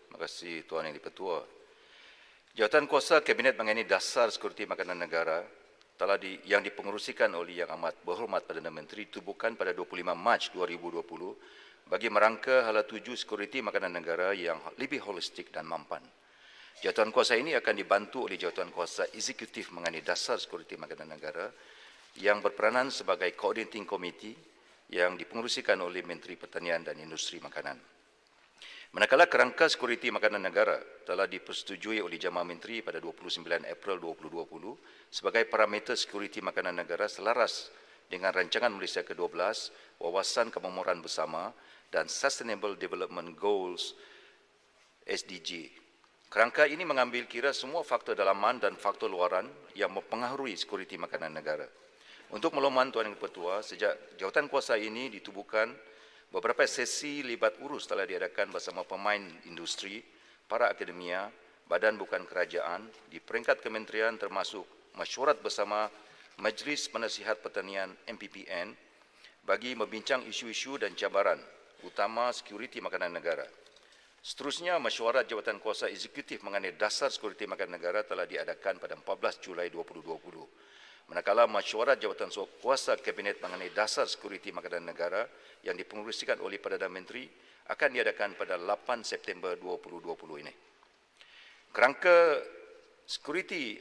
Terima kasih Tuan Yang Di-Pertua. Jawatan Kuasa Kabinet mengenai Dasar Sekuriti Makanan Negara yang dipengerusikan oleh Yang Amat Berhormat Perdana Menteri ditubuhkan pada 25 Mac 2020 bagi merangka hala tuju sekuriti makanan negara yang lebih holistik dan mampan. Jawatan Kuasa ini akan dibantu oleh Jawatan Kuasa Eksekutif mengenai Dasar Sekuriti Makanan Negara yang berperanan sebagai Coordinating Committee yang dipengerusikan oleh Menteri Pertanian dan Industri Makanan. Manakala kerangka sekuriti makanan negara telah dipersetujui oleh Jamaah Menteri pada 29 April 2020 sebagai parameter sekuriti makanan negara selaras dengan Rancangan Malaysia ke-12, Wawasan Kemakmuran Bersama dan Sustainable Development Goals SDG. Kerangka ini mengambil kira semua faktor dalaman dan faktor luaran yang mempengaruhi sekuriti makanan negara. Untuk makluman Tuan Yang Di-Pertua, sejak jawatan kuasa ini ditubuhkan, beberapa sesi libat urus telah diadakan bersama pemain industri, para akademia, badan bukan kerajaan di peringkat kementerian termasuk mesyuarat bersama Majlis Penasihat Pertanian MPPN bagi membincang isu-isu dan cabaran utama sekuriti makanan negara. Seterusnya, mesyuarat Jawatan Kuasa Eksekutif mengenai Dasar Sekuriti Makanan Negara telah diadakan pada 14 Julai 2020. Manakala mesyuarat Jawatan Kuasa Kabinet mengenai Dasar Sekuriti Makanan Negara yang dipengerusikan oleh Perdana Menteri akan diadakan pada 8 September 2020 ini. Kerangka sekuriti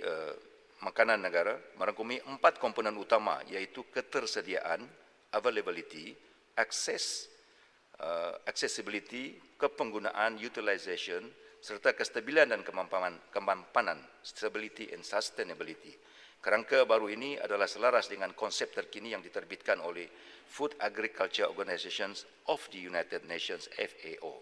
makanan negara merangkumi 4 komponen utama iaitu ketersediaan, availability, accessibility, kepenggunaan, utilization, serta kestabilan dan kemampanan, stability and sustainability. Kerangka baru ini adalah selaras dengan konsep terkini yang diterbitkan oleh Food Agriculture Organizations of the United Nations FAO.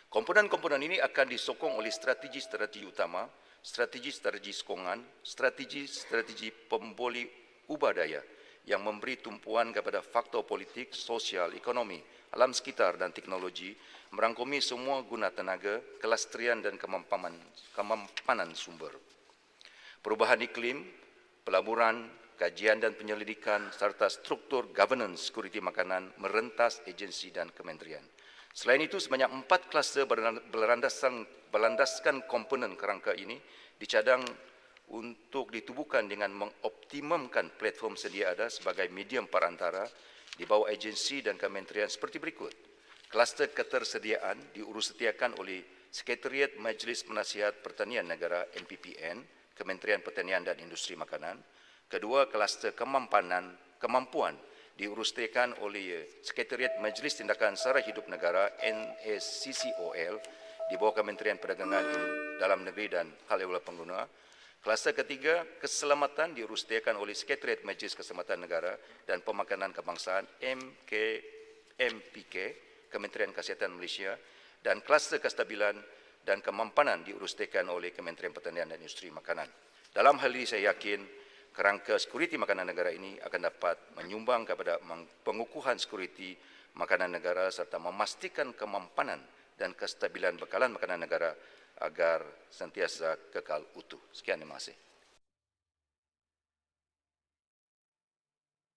Komponen-komponen ini akan disokong oleh strategi-strategi utama, strategi-strategi sokongan, strategi-strategi pemboli ubah daya yang memberi tumpuan kepada faktor politik, sosial, ekonomi, alam sekitar dan teknologi, merangkumi semua guna tenaga, kelastrian dan kemampanan sumber. Perubahan iklim, pelaburan, kajian dan penyelidikan serta struktur governance sekuriti makanan merentas agensi dan kementerian. Selain itu, sebanyak 4 kluster berlandaskan komponen kerangka ini dicadang untuk ditubuhkan dengan mengoptimumkan platform sedia ada sebagai medium perantara di bawah agensi dan kementerian seperti berikut. Kluster ketersediaan diurussetiakan oleh Sekretariat Majlis Penasihat Pertanian Negara MPPN, Kementerian Pertanian dan Industri Makanan. Kedua, kluster kemampuan diurussetiakan oleh Sekretariat Majlis Tindakan Sara Hidup Negara NSCCOL di bawah Kementerian Perdagangan Dalam Negeri dan Hal Ehwal Pengguna. Kluster ketiga, keselamatan diurussetiakan oleh Sekretariat Majlis Keselamatan Negara dan Pemakanan Kebangsaan MPK, Kementerian Kesihatan Malaysia, dan kluster kestabilan dan kemampanan diurussetiakan oleh Kementerian Pertanian dan Industri Makanan. Dalam hal ini saya yakin kerangka sekuriti makanan negara ini akan dapat menyumbang kepada pengukuhan sekuriti makanan negara serta memastikan kemampanan dan kestabilan bekalan makanan negara agar sentiasa kekal utuh. Sekian, terima kasih.